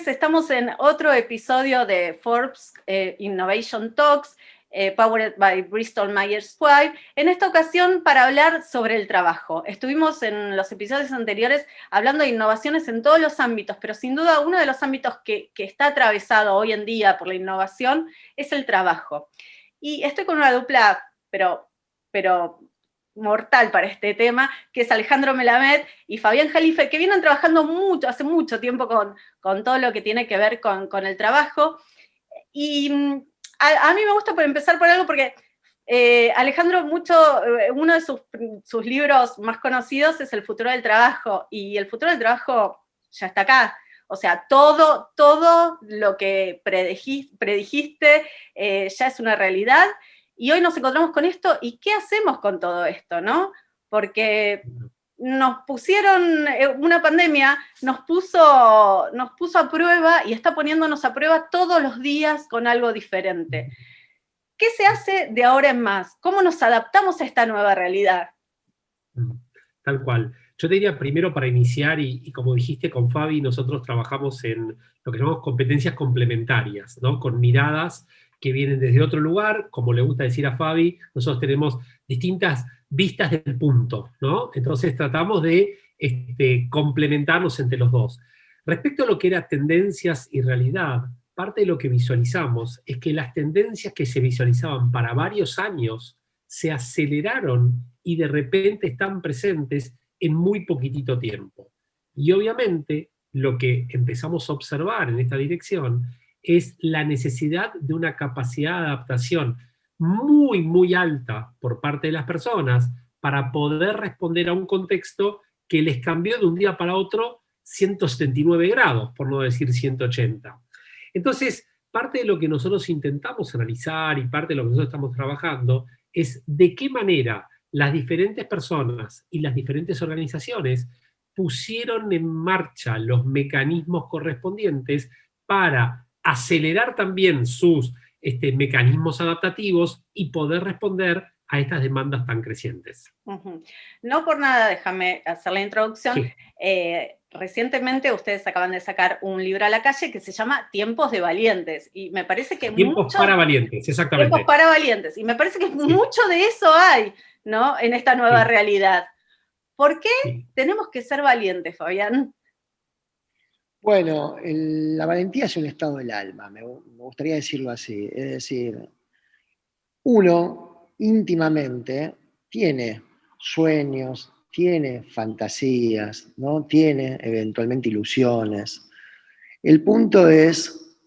noches, estamos en otro episodio de Forbes Innovation Talks, powered by Bristol Myers Squibb, en esta ocasión para hablar sobre el trabajo. Estuvimos en los episodios anteriores hablando de innovaciones en todos los ámbitos, pero sin duda uno de los ámbitos que está atravesado hoy en día por la innovación es el trabajo. Y estoy con una dupla, pero mortal para este tema, que es Alejandro Melamed y Fabián Jalife, que vienen trabajando hace mucho tiempo con todo lo que tiene que ver con el trabajo. Y a mí me gusta empezar por algo porque Alejandro, uno de sus libros más conocidos es El futuro del trabajo, y el futuro del trabajo ya está acá. O sea, todo lo que predijiste ya es una realidad. Y hoy nos encontramos con esto, ¿y qué hacemos con todo esto, no? Porque nos pusieron, una pandemia nos puso a prueba y está poniéndonos a prueba todos los días con algo diferente. ¿Qué se hace de ahora en más? ¿Cómo nos adaptamos a esta nueva realidad? Tal cual. Yo te diría primero para iniciar, y como dijiste con Fabi, nosotros trabajamos en lo que llamamos competencias complementarias, ¿no? Con miradas que vienen desde otro lugar, como le gusta decir a Fabi, nosotros tenemos distintas vistas del punto, ¿no? Entonces tratamos de complementarnos entre los dos. Respecto a lo que era tendencias y realidad, parte de lo que visualizamos es que las tendencias que se visualizaban para varios años se aceleraron y de repente están presentes en muy poquitito tiempo. Y obviamente lo que empezamos a observar en esta dirección es la necesidad de una capacidad de adaptación muy, muy alta por parte de las personas para poder responder a un contexto que les cambió de un día para otro 179 grados, por no decir 180. Entonces, parte de lo que nosotros intentamos analizar y parte de lo que nosotros estamos trabajando es de qué manera las diferentes personas y las diferentes organizaciones pusieron en marcha los mecanismos correspondientes para acelerar también sus mecanismos adaptativos y poder responder a estas demandas tan crecientes. No por nada, déjame hacer la introducción. Sí. Recientemente ustedes acaban de sacar un libro a la calle que se llama Tiempos de Valientes, y me parece que Tiempos para valientes, exactamente. Tiempos para valientes, y me parece que mucho de eso hay, ¿no? En esta nueva realidad. ¿Por qué tenemos que ser valientes, Fabián? Bueno, la valentía es un estado del alma, me gustaría decirlo así. Es decir, uno íntimamente tiene sueños, tiene fantasías, ¿no? Tiene eventualmente ilusiones. El punto es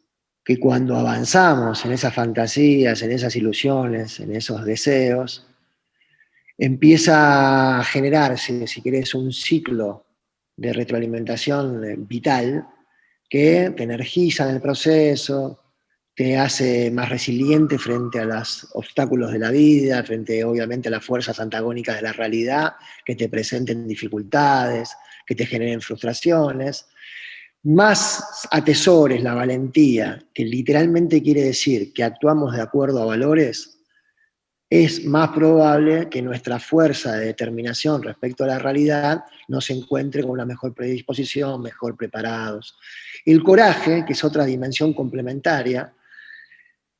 que cuando avanzamos en esas fantasías, en esas ilusiones, en esos deseos, empieza a generarse, si querés, un ciclo de retroalimentación vital que te energiza en el proceso, te hace más resiliente frente a los obstáculos de la vida, frente obviamente a las fuerzas antagónicas de la realidad que te presenten dificultades, que te generen frustraciones. Más atesores la valentía, que literalmente quiere decir que actuamos de acuerdo a valores, es más probable que nuestra fuerza de determinación respecto a la realidad nos encuentre con una mejor predisposición, mejor preparados. El coraje, que es otra dimensión complementaria,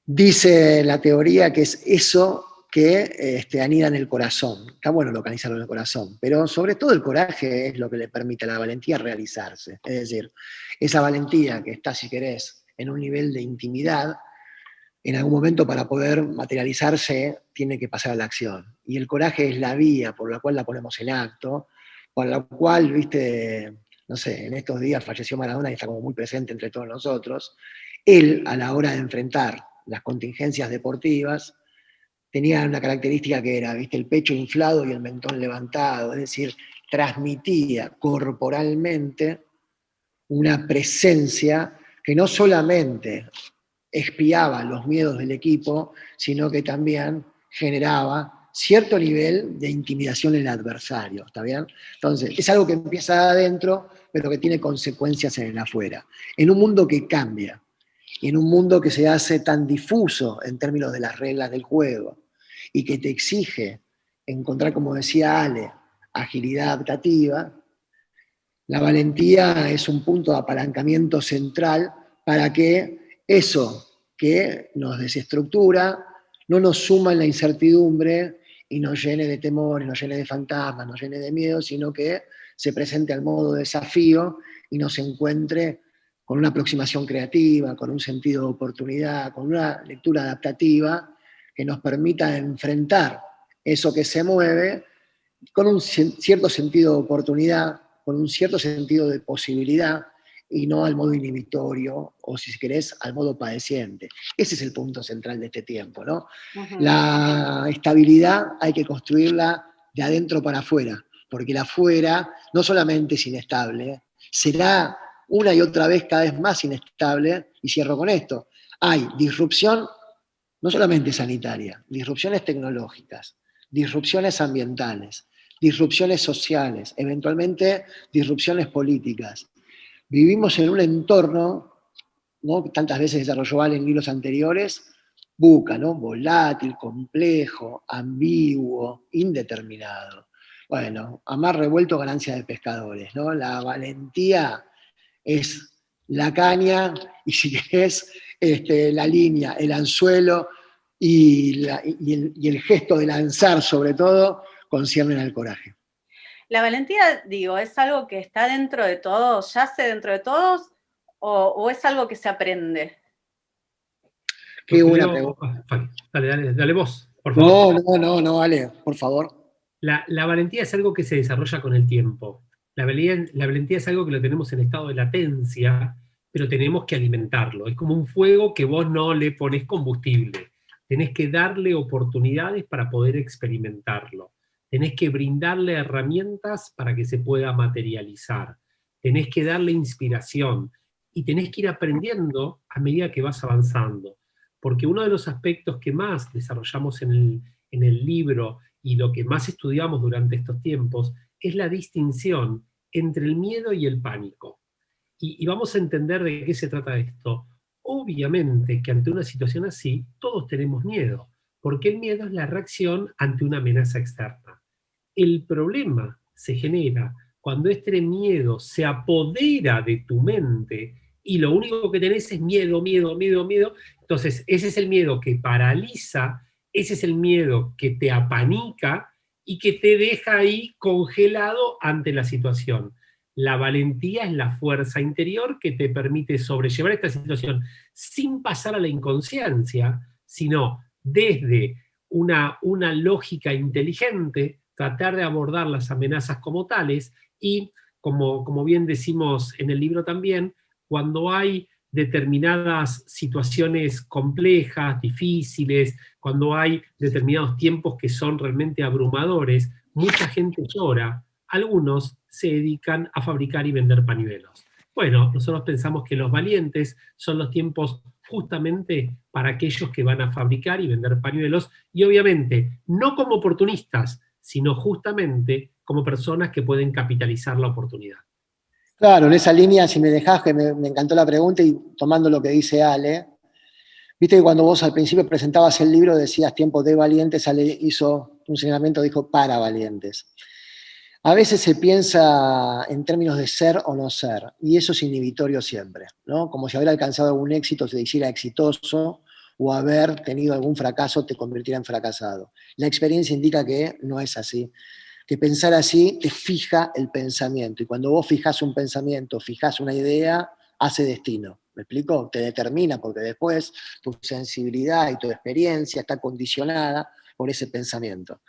dice la teoría que es eso que anida en el corazón. Está bueno localizarlo en el corazón, pero sobre todo el coraje es lo que le permite a la valentía realizarse. Es decir, esa valentía que está, si querés, en un nivel de intimidad, en algún momento para poder materializarse tiene que pasar a la acción. Y el coraje es la vía por la cual la ponemos en acto, por la cual, viste, no sé, en estos días falleció Maradona y está como muy presente entre todos nosotros. Él, a la hora de enfrentar las contingencias deportivas, tenía una característica que era, viste, el pecho inflado y el mentón levantado, es decir, transmitía corporalmente una presencia que no solamente expiaba los miedos del equipo, sino que también generaba cierto nivel de intimidación en el adversario, ¿está bien? Entonces, es algo que empieza adentro, pero que tiene consecuencias en el afuera. En un mundo que cambia, y en un mundo que se hace tan difuso en términos de las reglas del juego, y que te exige encontrar, como decía Ale, agilidad adaptativa, La valentía es un punto de apalancamiento central para que eso que nos desestructura no nos suma en la incertidumbre y nos llene de temores, nos llene de fantasmas, nos llene de miedo, sino que se presente al modo desafío y nos encuentre con una aproximación creativa, con un sentido de oportunidad, con una lectura adaptativa que nos permita enfrentar eso que se mueve con un cierto sentido de oportunidad, con un cierto sentido de posibilidad, y no al modo inhibitorio, o si querés, al modo padeciente. Ese es el punto central de este tiempo, ¿no? La estabilidad hay que construirla de adentro para afuera, porque la afuera no solamente es inestable, será una y otra vez cada vez más inestable, y cierro con esto. Hay disrupción no solamente sanitaria, disrupciones tecnológicas, disrupciones ambientales, disrupciones sociales, eventualmente disrupciones políticas. Vivimos en un entorno, ¿no?, que tantas veces desarrolló Ale en libros anteriores, buca, ¿no?, volátil, complejo, ambiguo, indeterminado. Bueno, a mar revuelto, ganancia de pescadores, ¿no? La valentía es la caña y, si querés, la línea, el anzuelo y el gesto de lanzar, sobre todo, conciernen al coraje. La valentía, digo, ¿es algo que está dentro de todos, yace dentro de todos, o es algo que se aprende? Qué buena pregunta. Dale vos, por favor. No, Ale, por favor. La valentía es algo que se desarrolla con el tiempo. La valentía es algo que lo tenemos en estado de latencia, pero tenemos que alimentarlo. Es como un fuego que vos no le ponés combustible. Tenés que darle oportunidades para poder experimentarlo. Tenés que brindarle herramientas para que se pueda materializar. Tenés que darle inspiración. Y tenés que ir aprendiendo a medida que vas avanzando. Porque uno de los aspectos que más desarrollamos en el libro y lo que más estudiamos durante estos tiempos es la distinción entre el miedo y el pánico. Y vamos a entender de qué se trata esto. Obviamente que ante una situación así, todos tenemos miedo, porque el miedo es la reacción ante una amenaza externa. El problema se genera cuando este miedo se apodera de tu mente y lo único que tenés es miedo, miedo, miedo, miedo. Entonces, ese es el miedo que paraliza, ese es el miedo que te apanica y que te deja ahí congelado ante la situación. La valentía es la fuerza interior que te permite sobrellevar esta situación sin pasar a la inconsciencia, sino desde una lógica inteligente, tratar de abordar las amenazas como tales y, como bien decimos en el libro también, cuando hay determinadas situaciones complejas, difíciles, cuando hay determinados tiempos que son realmente abrumadores, mucha gente llora, algunos se dedican a fabricar y vender pañuelos. Bueno, nosotros pensamos que los valientes son los tiempos justamente para aquellos que van a fabricar y vender pañuelos, y obviamente no como oportunistas, sino justamente como personas que pueden capitalizar la oportunidad. Claro, en esa línea, si me dejás, que me encantó la pregunta, y tomando lo que dice Ale, viste que cuando vos al principio presentabas el libro decías tiempos de valientes, Ale hizo un señalamiento, dijo para valientes. A veces se piensa en términos de ser o no ser, y eso es inhibitorio siempre, ¿no? Como si haber alcanzado algún éxito te hiciera exitoso, o haber tenido algún fracaso te convirtiera en fracasado. La experiencia indica que no es así, que pensar así te fija el pensamiento, y cuando vos fijás un pensamiento, fijás una idea, hace destino. ¿Me explico? Te determina, porque después tu sensibilidad y tu experiencia está condicionada por ese pensamiento.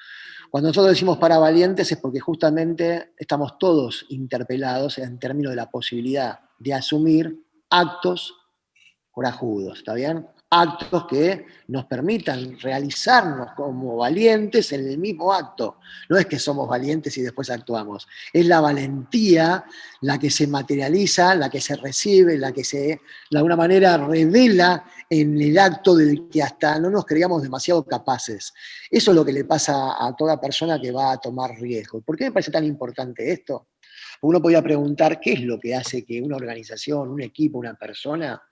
Cuando nosotros decimos para valientes es porque justamente estamos todos interpelados en términos de la posibilidad de asumir actos corajudos, ¿está bien? Actos que nos permitan realizarnos como valientes en el mismo acto. No es que somos valientes y después actuamos. Es la valentía la que se materializa, la que se recibe, la que se, de alguna manera, revela en el acto del que hasta no nos creíamos demasiado capaces. Eso es lo que le pasa a toda persona que va a tomar riesgo. ¿Por qué me parece tan importante esto? Uno podría preguntar qué es lo que hace que una organización, un equipo, una persona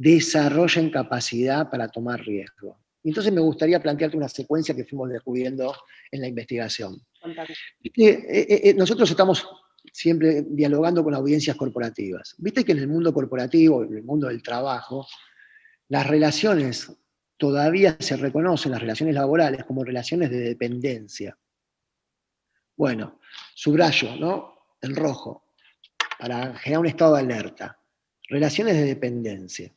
desarrollen capacidad para tomar riesgo. Y entonces me gustaría plantearte una secuencia que fuimos descubriendo en la investigación. Nosotros estamos siempre dialogando con audiencias corporativas. Viste que en el mundo corporativo, en el mundo del trabajo, las relaciones todavía se reconocen, las relaciones laborales, como relaciones de dependencia. Bueno, subrayo, ¿no? En rojo, para generar un estado de alerta. Relaciones de dependencia.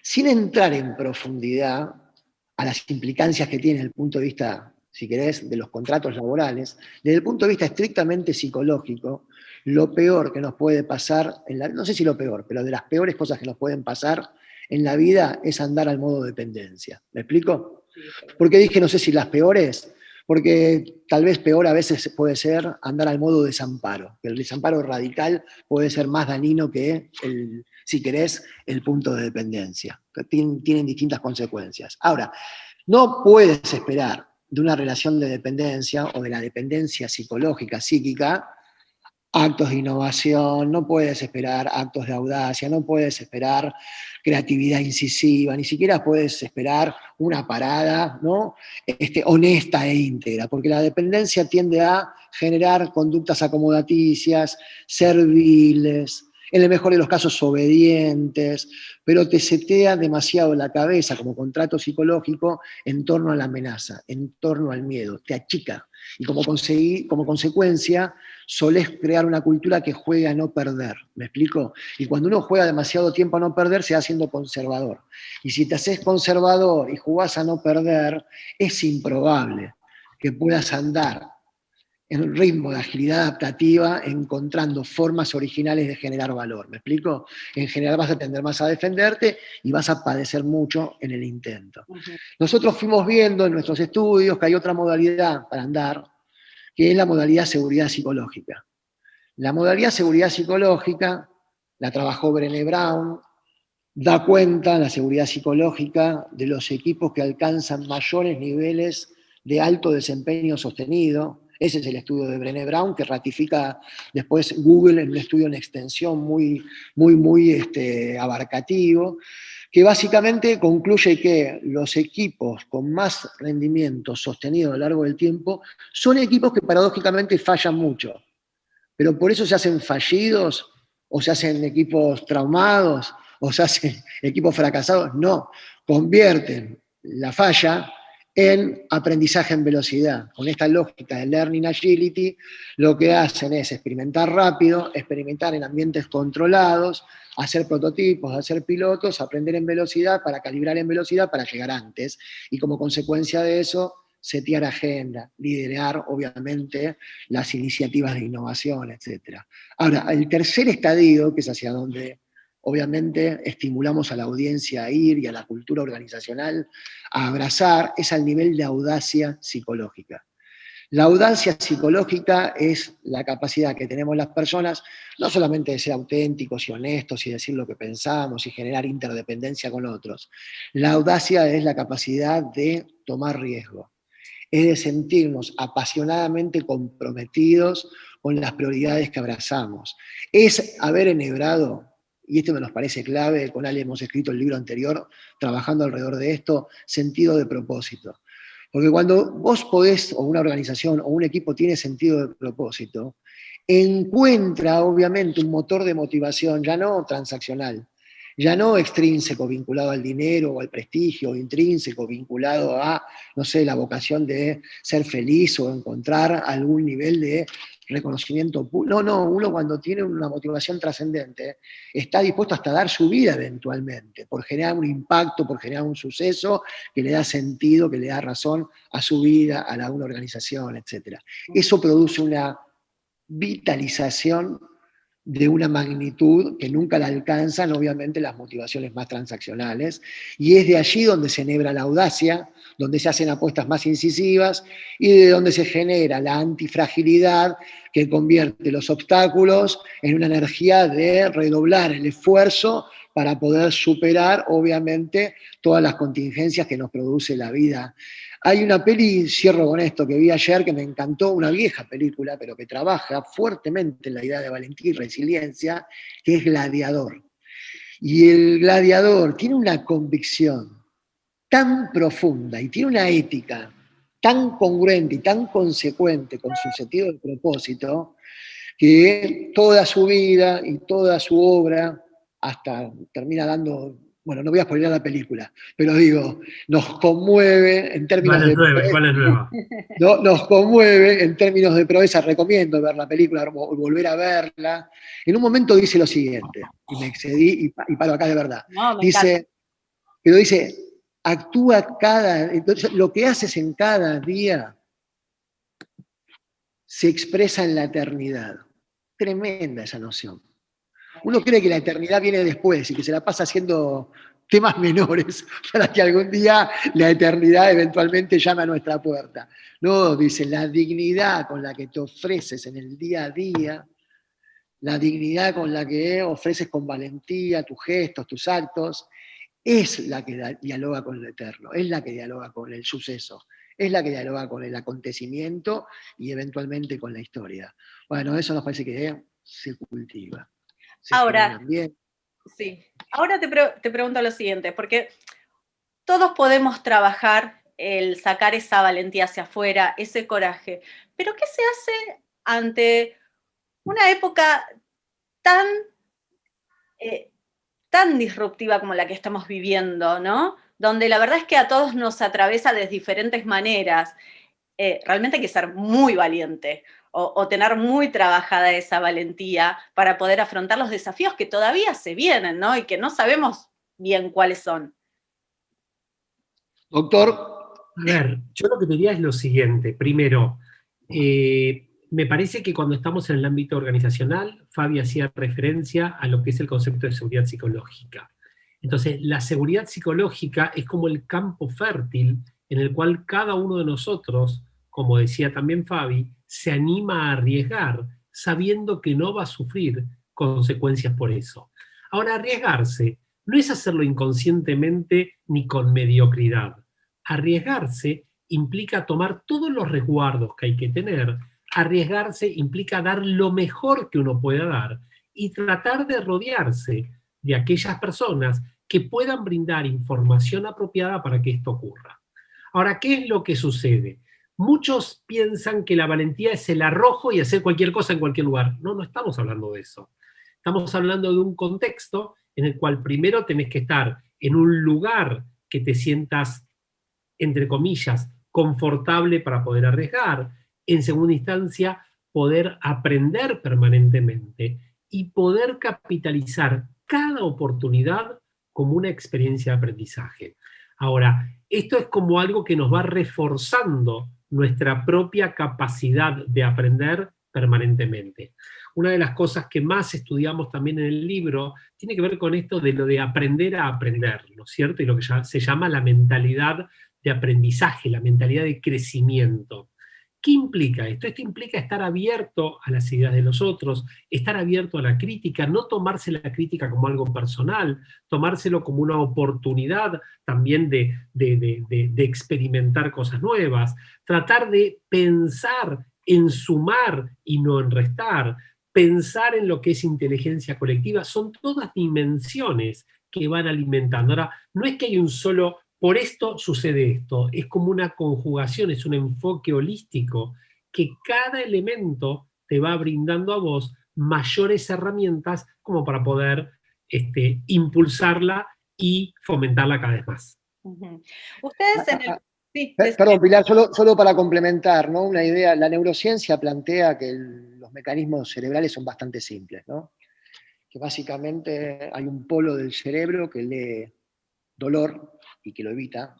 Sin entrar en profundidad a las implicancias que tiene desde el punto de vista, si querés, de los contratos laborales, desde el punto de vista estrictamente psicológico, lo peor que nos puede pasar, no sé si lo peor, pero de las peores cosas que nos pueden pasar en la vida es andar al modo dependencia. ¿Me explico? ¿Por qué dije no sé si las peores? Porque tal vez peor a veces puede ser andar al modo desamparo, que el desamparo radical puede ser más dañino que, si querés, el punto de dependencia. Tienen distintas consecuencias. Ahora, no puedes esperar de una relación de dependencia o de la dependencia psicológica, psíquica, actos de innovación, no puedes esperar actos de audacia, no puedes esperar creatividad incisiva, ni siquiera puedes esperar una parada, ¿no? Honesta e íntegra, porque la dependencia tiende a generar conductas acomodaticias, serviles, en el mejor de los casos obedientes, pero te setea demasiado la cabeza como contrato psicológico en torno a la amenaza, en torno al miedo, te achica. Y como consecuencia, solés crear una cultura que juega a no perder, ¿me explico? Y cuando uno juega demasiado tiempo a no perder, se va haciendo conservador. Y si te haces conservador y jugás a no perder, es improbable que puedas andar en un ritmo de agilidad adaptativa, encontrando formas originales de generar valor, ¿me explico? En general vas a tender más a defenderte y vas a padecer mucho en el intento. Nosotros fuimos viendo en nuestros estudios que hay otra modalidad para andar, que es la modalidad seguridad psicológica. La modalidad seguridad psicológica la trabajó Brené Brown, da cuenta la seguridad psicológica de los equipos que alcanzan mayores niveles de alto desempeño sostenido. Ese es el estudio de Brené Brown, que ratifica después Google en un estudio en extensión muy abarcativo, que básicamente concluye que los equipos con más rendimiento sostenido a lo largo del tiempo son equipos que paradójicamente fallan mucho. Pero por eso se hacen fallidos, o se hacen equipos traumados, o se hacen equipos fracasados. No, convierten la falla en aprendizaje en velocidad. Con esta lógica de Learning Agility, lo que hacen es experimentar rápido, experimentar en ambientes controlados, hacer prototipos, hacer pilotos, aprender en velocidad para calibrar en velocidad para llegar antes. Y como consecuencia de eso, setear agenda, liderar, obviamente, las iniciativas de innovación, etc. Ahora, el tercer estadio, que es hacia donde obviamente estimulamos a la audiencia a ir y a la cultura organizacional a abrazar, es al nivel de audacia psicológica. La audacia psicológica es la capacidad que tenemos las personas, no solamente de ser auténticos y honestos y decir lo que pensamos y generar interdependencia con otros. La audacia es la capacidad de tomar riesgo, es de sentirnos apasionadamente comprometidos con las prioridades que abrazamos. Es haber enhebrado, y esto nos parece clave, con Ale hemos escrito el libro anterior, trabajando alrededor de esto, sentido de propósito. Porque cuando vos podés, o una organización, o un equipo tiene sentido de propósito, encuentra obviamente un motor de motivación, ya no transaccional, ya no extrínseco vinculado al dinero o al prestigio, o intrínseco vinculado a, no sé, la vocación de ser feliz o encontrar algún nivel de reconocimiento. No, uno cuando tiene una motivación trascendente está dispuesto hasta a dar su vida eventualmente, por generar un impacto, por generar un suceso que le da sentido, que le da razón a su vida, a la de una organización, etc. Eso produce una vitalización de una magnitud que nunca la alcanzan, obviamente, las motivaciones más transaccionales, y es de allí donde se enhebra la audacia, donde se hacen apuestas más incisivas, y de donde se genera la antifragilidad que convierte los obstáculos en una energía de redoblar el esfuerzo para poder superar, obviamente, todas las contingencias que nos produce la vida. Hay una peli, cierro con esto, que vi ayer que me encantó, una vieja película, pero que trabaja fuertemente en la idea de valentía y resiliencia, que es Gladiador. Y el gladiador tiene una convicción tan profunda y tiene una ética tan congruente y tan consecuente con su sentido de propósito, que toda su vida y toda su obra, hasta termina dando, bueno, no voy a spoiler la película, pero digo, nos conmueve en términos ¿Cuál es de nueva? proeza, ¿Cuál es nueva? ¿no? Nos conmueve en términos de proeza, recomiendo ver la película, volver a verla. En un momento dice lo siguiente, y me excedí y paro acá de verdad. No, me encanta. Pero dice, actúa entonces lo que haces en cada día se expresa en la eternidad. Tremenda esa noción. Uno cree que la eternidad viene después y que se la pasa haciendo temas menores para que algún día la eternidad eventualmente llame a nuestra puerta. No, dice, la dignidad con la que te ofreces en el día a día, la dignidad con la que ofreces con valentía tus gestos, tus actos, es la que dialoga con lo eterno, es la que dialoga con el suceso, es la que dialoga con el acontecimiento y eventualmente con la historia. Bueno, eso nos parece que se cultiva. Se Ahora, generan bien. sí. Ahora te pregunto lo siguiente, porque todos podemos trabajar el sacar esa valentía hacia afuera, ese coraje, pero ¿qué se hace ante una época tan, tan disruptiva como la que estamos viviendo, ¿no? Donde la verdad es que a todos nos atraviesa de diferentes maneras. Realmente hay que ser muy valiente o tener muy trabajada esa valentía para poder afrontar los desafíos que todavía se vienen, ¿no? Y que no sabemos bien cuáles son. Doctor, A ver, yo lo que te diría es lo siguiente. Primero, me parece que cuando estamos en el ámbito organizacional, Fabi hacía referencia a lo que es el concepto de seguridad psicológica. Entonces, la seguridad psicológica es como el campo fértil en el cual cada uno de nosotros, como decía también Fabi, se anima a arriesgar sabiendo que no va a sufrir consecuencias por eso. Ahora, arriesgarse no es hacerlo inconscientemente ni con mediocridad. Arriesgarse implica tomar todos los resguardos que hay que tener. Arriesgarse implica dar lo mejor que uno pueda dar y tratar de rodearse de aquellas personas que puedan brindar información apropiada para que esto ocurra. Ahora, ¿qué es lo que sucede? Muchos piensan que la valentía es el arrojo y hacer cualquier cosa en cualquier lugar. No, no estamos hablando de eso. Estamos hablando de un contexto en el cual primero tenés que estar en un lugar que te sientas, entre comillas, confortable para poder arriesgar. En segunda instancia, poder aprender permanentemente y poder capitalizar cada oportunidad como una experiencia de aprendizaje. Ahora, esto es como algo que nos va reforzando nuestra propia capacidad de aprender permanentemente. Una de las cosas que más estudiamos también en el libro tiene que ver con esto de lo de aprender a aprender, ¿no es cierto? Y lo que ya se llama la mentalidad de aprendizaje, la mentalidad de crecimiento. ¿Qué implica esto? Esto implica estar abierto a las ideas de los otros, estar abierto a la crítica, no tomarse la crítica como algo personal, tomárselo como una oportunidad también de experimentar cosas nuevas, tratar de pensar en sumar y no en restar, pensar en lo que es inteligencia colectiva, son todas dimensiones que van alimentando. Ahora, no es que hay un solo, por esto sucede esto, es como una conjugación, es un enfoque holístico, que cada elemento te va brindando a vos mayores herramientas como para poder impulsarla y fomentarla cada vez más. Ustedes en el... Sí, Perdón, Pilar, solo para complementar, ¿no? Una idea, la neurociencia plantea que los mecanismos cerebrales son bastante simples, ¿no? Que básicamente hay un polo del cerebro que lee dolor y que lo evita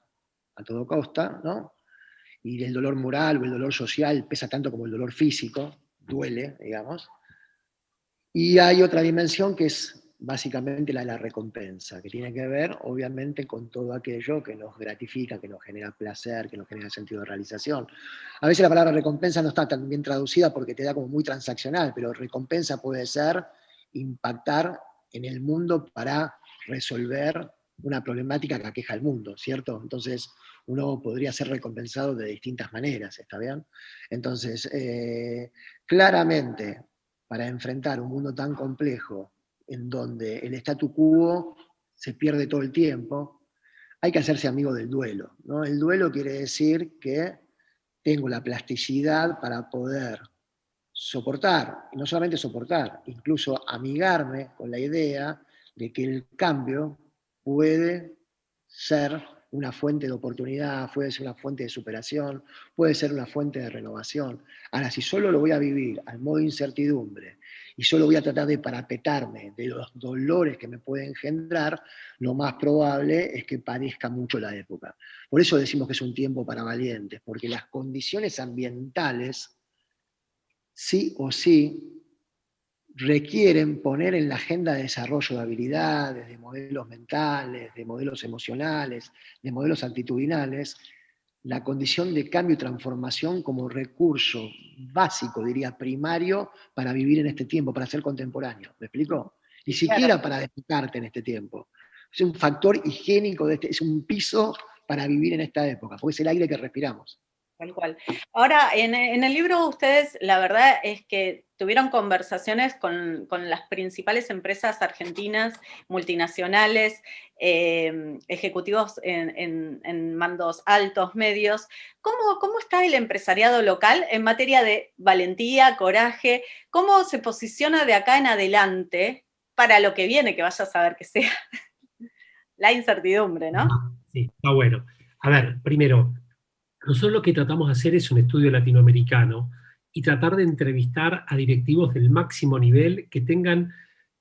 a todo costa, ¿no? Y el dolor moral o el dolor social pesa tanto como el dolor físico, duele, digamos. Y hay otra dimensión que es básicamente la de la recompensa, que tiene que ver, obviamente, con todo aquello que nos gratifica, que nos genera placer, que nos genera sentido de realización. A veces la palabra recompensa no está tan bien traducida porque te da como muy transaccional, pero recompensa puede ser impactar en el mundo para resolver una problemática que aqueja al mundo, ¿cierto? Entonces, uno podría ser recompensado de distintas maneras, ¿está bien? Entonces, claramente, para enfrentar un mundo tan complejo, en donde el statu quo se pierde todo el tiempo, hay que hacerse amigo del duelo, ¿no? El duelo quiere decir que tengo la plasticidad para poder soportar, y no solamente soportar, incluso amigarme con la idea de que el cambio puede ser una fuente de oportunidad, puede ser una fuente de superación, puede ser una fuente de renovación. Ahora, si solo lo voy a vivir al modo incertidumbre y solo voy a tratar de parapetarme de los dolores que me pueden engendrar, lo más probable es que padezca mucho la época. Por eso decimos que es un tiempo para valientes, porque las condiciones ambientales, sí o sí, requieren poner en la agenda de desarrollo de habilidades, de modelos mentales, de modelos emocionales, de modelos actitudinales, la condición de cambio y transformación como recurso básico, diría, primario, para vivir en este tiempo, para ser contemporáneo. ¿Me explico? Ni siquiera para destacarte en este tiempo. Es un factor higiénico, es un piso para vivir en esta época, porque es el aire que respiramos. Tal cual. Ahora, en el libro ustedes, la verdad es que tuvieron conversaciones con las principales empresas argentinas, multinacionales, ejecutivos en mandos altos, medios. ¿Cómo está el empresariado local en materia de valentía, coraje? ¿Cómo se posiciona de acá en adelante para lo que viene, que vaya a saber que sea? La incertidumbre, ¿no? Sí, está bueno. A ver, primero, nosotros lo que tratamos de hacer es un estudio latinoamericano y tratar de entrevistar a directivos del máximo nivel que tengan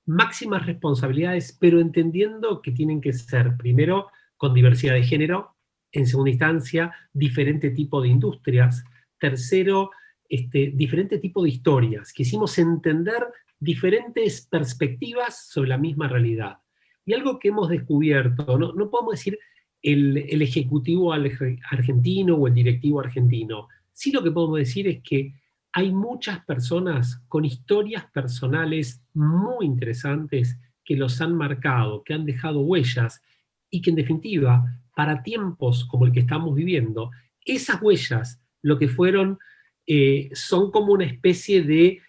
máximas responsabilidades, pero entendiendo que tienen que ser, primero, con diversidad de género, en segunda instancia, diferente tipo de industrias, tercero, diferente tipo de historias. Quisimos entender diferentes perspectivas sobre la misma realidad. Y algo que hemos descubierto, no podemos decir el ejecutivo argentino o el directivo argentino. Sí, lo que podemos decir es que hay muchas personas con historias personales muy interesantes que los han marcado, que han dejado huellas y que en definitiva, para tiempos como el que estamos viviendo, esas huellas lo que fueron son como una especie de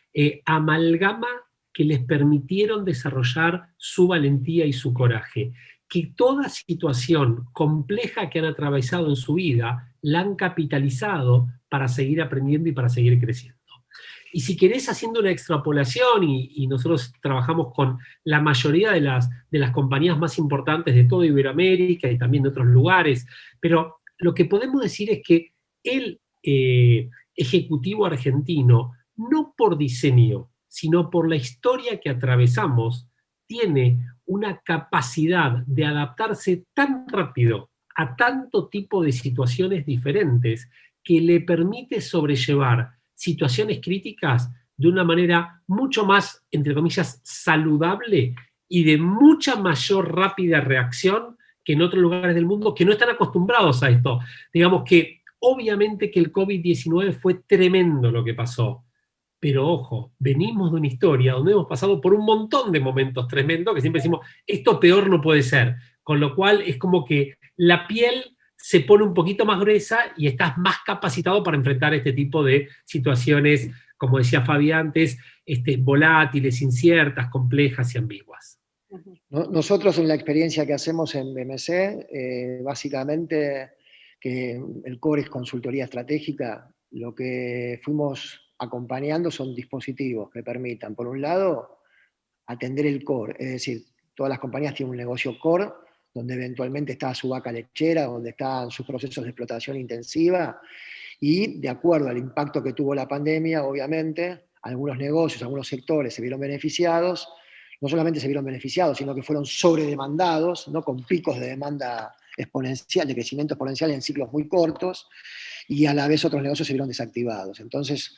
amalgama que les permitieron desarrollar su valentía y su coraje, que toda situación compleja que han atravesado en su vida la han capitalizado para seguir aprendiendo y para seguir creciendo. Y si querés, haciendo una extrapolación, y nosotros trabajamos con la mayoría de las compañías más importantes de toda Iberoamérica y también de otros lugares, pero lo que podemos decir es que el ejecutivo argentino, no por diseño, sino por la historia que atravesamos, tiene una capacidad de adaptarse tan rápido a tanto tipo de situaciones diferentes que le permite sobrellevar situaciones críticas de una manera mucho más, entre comillas, saludable y de mucha mayor rápida reacción que en otros lugares del mundo que no están acostumbrados a esto. Digamos que obviamente que el COVID-19 fue tremendo lo que pasó, pero ojo, venimos de una historia donde hemos pasado por un montón de momentos tremendos que siempre decimos, esto peor no puede ser. Con lo cual es como que la piel se pone un poquito más gruesa y estás más capacitado para enfrentar este tipo de situaciones, como decía Fabi antes, volátiles, inciertas, complejas y ambiguas. Nosotros en la experiencia que hacemos en BMC, básicamente que el core es consultoría estratégica, lo que fuimos acompañando son dispositivos que permitan, por un lado, atender el core, es decir, todas las compañías tienen un negocio core, donde eventualmente está su vaca lechera, donde están sus procesos de explotación intensiva, y de acuerdo al impacto que tuvo la pandemia, obviamente, algunos negocios, algunos sectores se vieron beneficiados, no solamente se vieron beneficiados, sino que fueron sobredemandados, ¿no? Con picos de demanda exponencial, de crecimiento exponencial en ciclos muy cortos, y a la vez otros negocios se vieron desactivados. Entonces,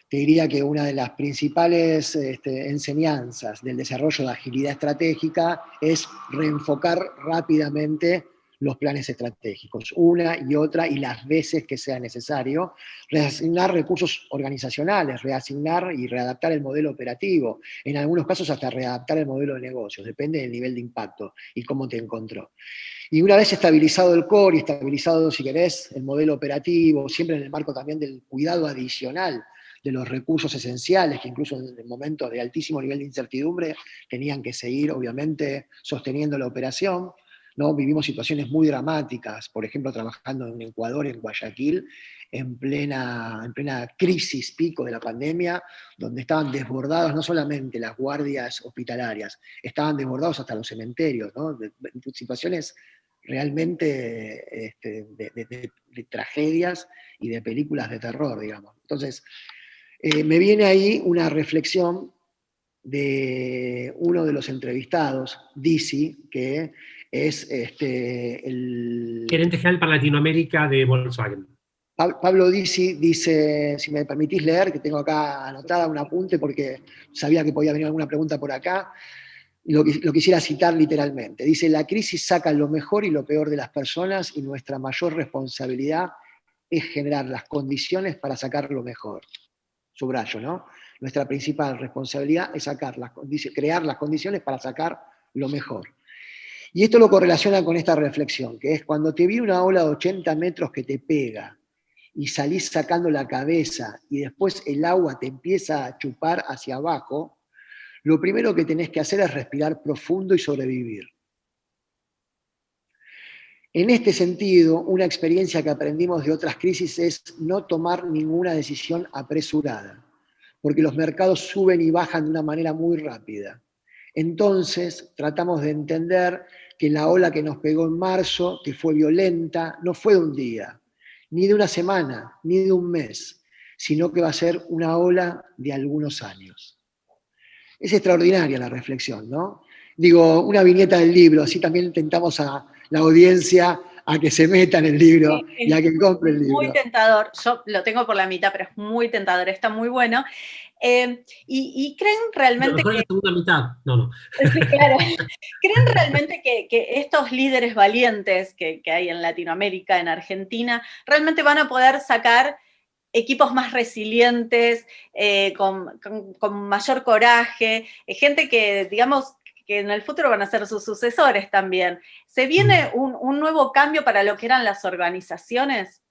te diría que una de las principales enseñanzas del desarrollo de agilidad estratégica es reenfocar rápidamente los planes estratégicos, una y otra, y las veces que sea necesario, reasignar recursos organizacionales, reasignar y readaptar el modelo operativo, en algunos casos hasta readaptar el modelo de negocios, depende del nivel de impacto y cómo te encontró. Y una vez estabilizado el core y estabilizado, si querés, el modelo operativo, siempre en el marco también del cuidado adicional de los recursos esenciales, que incluso en momentos de altísimo nivel de incertidumbre tenían que seguir, obviamente, sosteniendo la operación. ¿no? Vivimos situaciones muy dramáticas, por ejemplo, trabajando en Ecuador, en Guayaquil, en plena crisis pico de la pandemia, donde estaban desbordados no solamente las guardias hospitalarias, estaban desbordados hasta los cementerios, ¿no? De situaciones realmente de tragedias y de películas de terror, digamos. Entonces, me viene ahí una reflexión de uno de los entrevistados, Dizzy, que es el gerente general para Latinoamérica de Volkswagen. Pablo Dizzy dice, si me permitís leer, que tengo acá anotada un apunte porque sabía que podía venir alguna pregunta por acá, lo quisiera citar literalmente. Dice, la crisis saca lo mejor y lo peor de las personas y nuestra mayor responsabilidad es generar las condiciones para sacar lo mejor. Subrayo, ¿no? Nuestra principal responsabilidad es crear las condiciones para sacar lo mejor. Y esto lo correlaciona con esta reflexión, que es cuando te viene una ola de 80 metros que te pega y salís sacando la cabeza y después el agua te empieza a chupar hacia abajo, lo primero que tenés que hacer es respirar profundo y sobrevivir. En este sentido, una experiencia que aprendimos de otras crisis es no tomar ninguna decisión apresurada, porque los mercados suben y bajan de una manera muy rápida. Entonces, tratamos de entender que la ola que nos pegó en marzo, que fue violenta, no fue de un día, ni de una semana, ni de un mes, sino que va a ser una ola de algunos años. Es extraordinaria la reflexión, ¿no? Digo, una viñeta del libro, así también intentamos a la audiencia a que se meta en el libro y a que compre el libro. Muy tentador, yo lo tengo por la mitad, pero es muy tentador, está muy bueno. ¿Y creen realmente que... la segunda mitad, no. Sí, claro. ¿Creen realmente que estos líderes valientes que hay en Latinoamérica, en Argentina, realmente van a poder sacar equipos más resilientes, con mayor coraje, gente que, digamos, que en el futuro van a ser sus sucesores también? ¿Se viene un nuevo cambio para lo que eran las organizaciones?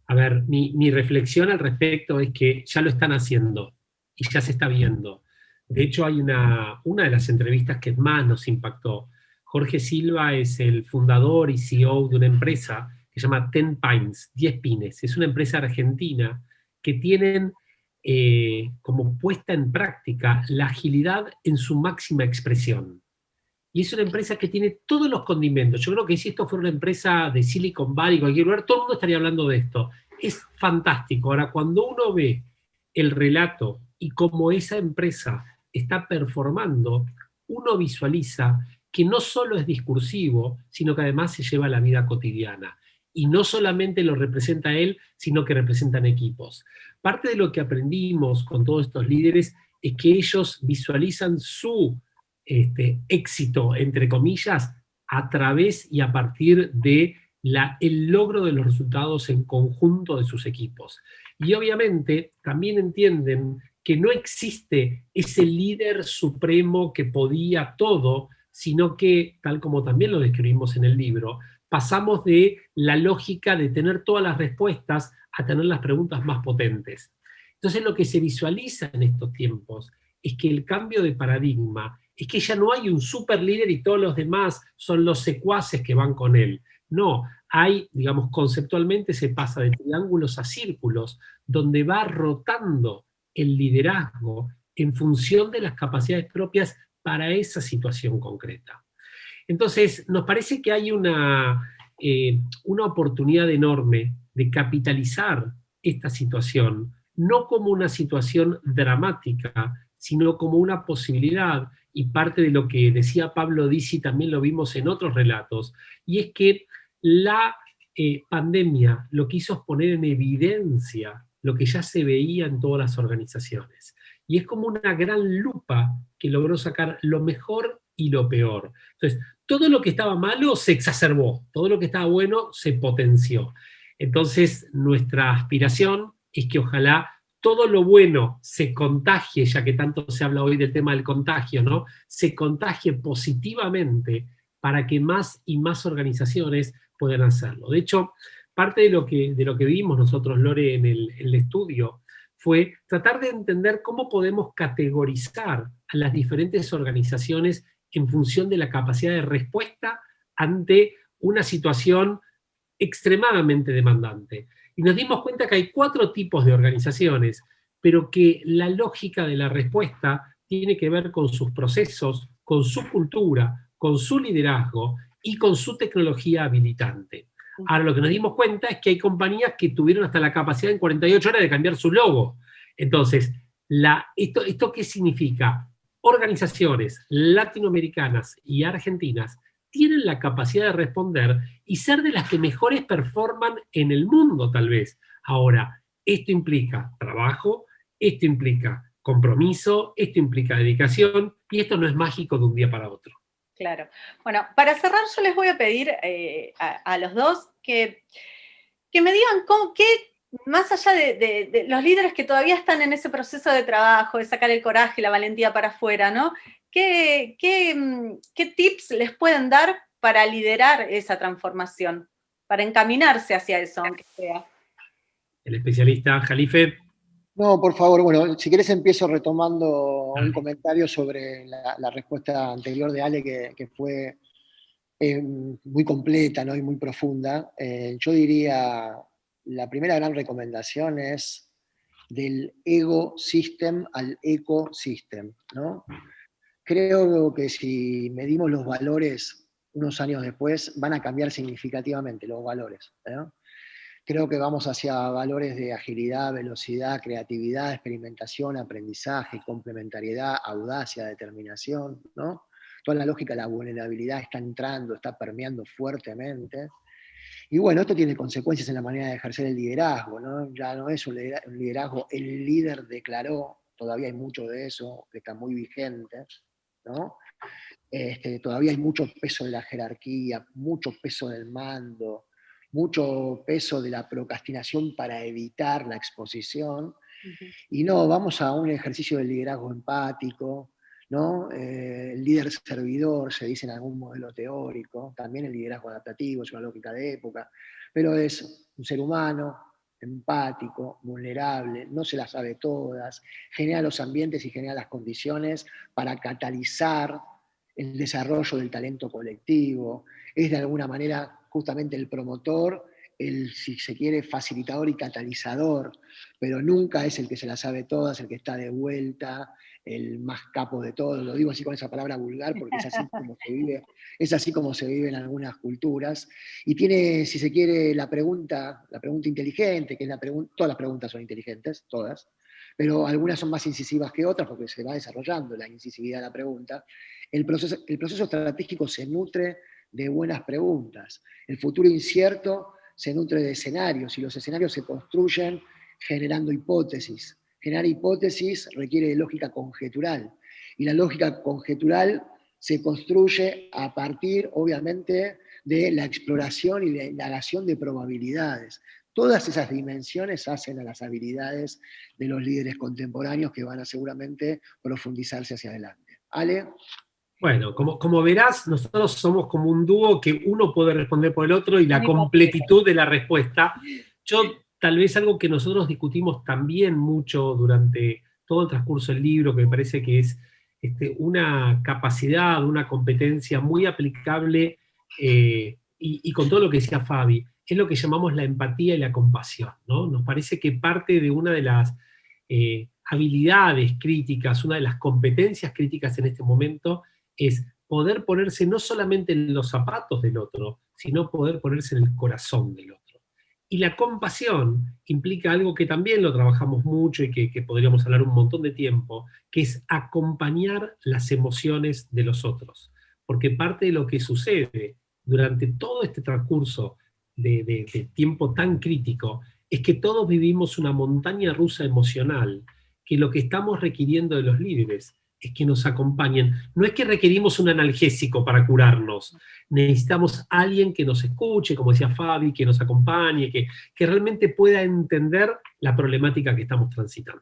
A ver, mi reflexión al respecto es que ya lo están haciendo y ya se está viendo. De hecho, hay una de las entrevistas que más nos impactó. Jorge Silva es el fundador y CEO de una empresa que se llama 10 Pines, 10 Pines. Es una empresa argentina que tienen como puesta en práctica la agilidad en su máxima expresión. Y es una empresa que tiene todos los condimentos. Yo creo que si esto fuera una empresa de Silicon Valley, cualquier lugar, todo el mundo estaría hablando de esto. Es fantástico. Ahora, cuando uno ve el relato y cómo esa empresa está performando, uno visualiza que no solo es discursivo, sino que además se lleva a la vida cotidiana. Y no solamente lo representa él, sino que representan equipos. Parte de lo que aprendimos con todos estos líderes es que ellos visualizan su éxito, entre comillas, a través y a partir de el logro de los resultados en conjunto de sus equipos. Y obviamente también entienden que no existe ese líder supremo que podía todo, sino que, tal como también lo describimos en el libro, pasamos de la lógica de tener todas las respuestas a tener las preguntas más potentes. Entonces lo que se visualiza en estos tiempos es que el cambio de paradigma es que ya no hay un super líder y todos los demás son los secuaces que van con él. No, hay, digamos, conceptualmente se pasa de triángulos a círculos, donde va rotando el liderazgo en función de las capacidades propias para esa situación concreta. Entonces, nos parece que hay una oportunidad enorme de capitalizar esta situación, no como una situación dramática, sino como una posibilidad, y parte de lo que decía Pablo Dizzy también lo vimos en otros relatos, y es que la pandemia lo que hizo es poner en evidencia lo que ya se veía en todas las organizaciones. Y es como una gran lupa que logró sacar lo mejor y lo peor. Entonces, todo lo que estaba malo se exacerbó, todo lo que estaba bueno se potenció. Entonces, nuestra aspiración es que ojalá todo lo bueno se contagie, ya que tanto se habla hoy del tema del contagio, ¿no? Se contagie positivamente para que más y más organizaciones puedan hacerlo. De hecho, parte de lo que vimos nosotros, Lore, en el estudio, fue tratar de entender cómo podemos categorizar a las diferentes organizaciones en función de la capacidad de respuesta ante una situación extremadamente demandante. Y nos dimos cuenta que hay 4 tipos de organizaciones, pero que la lógica de la respuesta tiene que ver con sus procesos, con su cultura, con su liderazgo y con su tecnología habilitante. Ahora, lo que nos dimos cuenta es que hay compañías que tuvieron hasta la capacidad en 48 horas de cambiar su logo. Entonces, ¿esto qué significa? Organizaciones latinoamericanas y argentinas tienen la capacidad de responder y ser de las que mejores performan en el mundo, tal vez. Ahora, esto implica trabajo, esto implica compromiso, esto implica dedicación, y esto no es mágico de un día para otro. Claro. Bueno, para cerrar yo les voy a pedir a los dos que me digan qué, más allá de los líderes que todavía están en ese proceso de trabajo, de sacar el coraje y la valentía para afuera, ¿no? ¿Qué tips les pueden dar para liderar esa transformación, para encaminarse hacia eso, aunque sea? El especialista, Jalife. No, por favor, bueno, si querés empiezo retomando un comentario sobre la respuesta anterior de Ale, que fue muy completa, ¿no? Y muy profunda. Yo diría, la primera gran recomendación es del ego system al ecosystem, ¿no? Creo que si medimos los valores unos años después, van a cambiar significativamente los valores, ¿no? Creo que vamos hacia valores de agilidad, velocidad, creatividad, experimentación, aprendizaje, complementariedad, audacia, determinación, ¿no? Toda la lógica de la vulnerabilidad está entrando, está permeando fuertemente. Y bueno, esto tiene consecuencias en la manera de ejercer el liderazgo, ¿no? Ya no es un liderazgo, el líder declaró, todavía hay mucho de eso que está muy vigente, ¿no? Todavía hay mucho peso en la jerarquía, mucho peso en el mando, mucho peso de la procrastinación para evitar la exposición. Y no, vamos a un ejercicio de liderazgo empático, ¿no? El líder servidor, se dice en algún modelo teórico, también el liderazgo adaptativo, es una lógica de época, pero es un ser humano, empático, vulnerable, no se las sabe todas, genera los ambientes y genera las condiciones para catalizar el desarrollo del talento colectivo, es de alguna manera justamente el promotor, el, si se quiere, facilitador y catalizador, pero nunca es el que se las sabe todas, el que está de vuelta, el más capo de todos. Lo digo así con esa palabra vulgar porque es así como se vive en algunas culturas. Y tiene, si se quiere, la pregunta inteligente, que es todas las preguntas son inteligentes, todas, pero algunas son más incisivas que otras porque se va desarrollando la incisividad de la pregunta. El proceso estratégico se nutre de buenas preguntas. El futuro incierto se nutre de escenarios, y los escenarios se construyen generando hipótesis. Generar hipótesis requiere de lógica conjetural, y la lógica conjetural se construye a partir, obviamente, de la exploración y la indagación de probabilidades. Todas esas dimensiones hacen a las habilidades de los líderes contemporáneos que van a seguramente profundizarse hacia adelante. Ale. Bueno, como verás, nosotros somos como un dúo que uno puede responder por el otro y la completitud de la respuesta. Yo, tal vez algo que nosotros discutimos también mucho durante todo el transcurso del libro, que me parece que es una capacidad, una competencia muy aplicable, y con todo lo que decía Fabi, es lo que llamamos la empatía y la compasión, ¿no? Nos parece que parte de una de las habilidades críticas, una de las competencias críticas en este momento, es poder ponerse no solamente en los zapatos del otro, sino poder ponerse en el corazón del otro. Y la compasión implica algo que también lo trabajamos mucho y que podríamos hablar un montón de tiempo, que es acompañar las emociones de los otros. Porque parte de lo que sucede durante todo este transcurso de tiempo tan crítico es que todos vivimos una montaña rusa emocional, que lo que estamos requiriendo de los líderes es que nos acompañen. No es que requerimos un analgésico para curarnos, necesitamos a alguien que nos escuche, como decía Fabi, que nos acompañe, que realmente pueda entender la problemática que estamos transitando.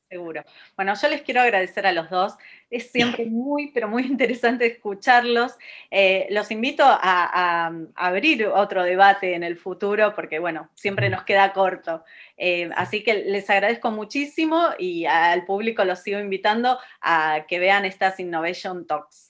Seguro. Bueno, yo les quiero agradecer a los dos. Es siempre muy, pero muy interesante escucharlos. Los invito a abrir otro debate en el futuro porque, bueno, siempre nos queda corto. Así que les agradezco muchísimo y al público los sigo invitando a que vean estas Innovation Talks.